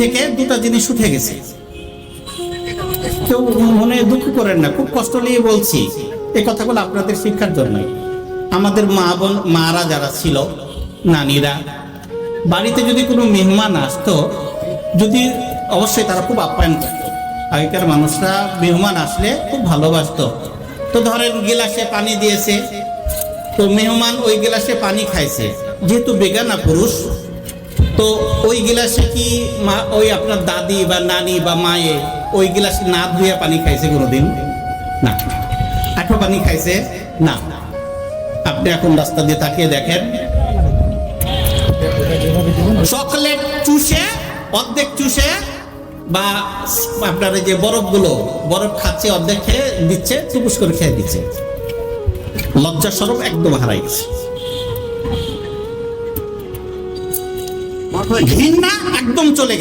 থেকে দুটা জিনিস উঠে গেছে। কেউ মনে দুঃখ করেন না, খুব কষ্ট নিয়ে বলছি এই কথাগুলো আপনাদের শিক্ষার জন্য। আমাদের মারা যারা ছিল, নানিরা, বাড়িতে যদি কোনো মেহমান আসতো, যদি অবশ্যই তারা খুব আপ্যায়ন করত। আগেকার মানুষরা মেহমান আসলে খুব ভালোবাসতো। তো ধরেন গিলাসে পানি দিয়েছে, তো মেহমান ওই গিলাসে পানি খাইছে, যেহেতু বেগানা পুরুষ, তো ওই গিলাসে কি ওই আপনার দাদি বা নানি বা মায়ে ওই গিলাসে না ধুয়ে পানি খাইছে কোনোদিন? না। আঠো পানি খাইছে? না। আপনি এখন রাস্তা দিয়ে তাকিয়ে দেখেন, চকলেট চুষে, অর্ধেক চুষে, বা আপনার যে বরফ খাচ্ছে, অর্ধেক খেয়ে দিচ্ছে, টুকুস করে খেয়ে দিচ্ছে। লজ্জা স্বরূপ একদম হারাই গেছে, ঘৃণা একদম চলে গেছে।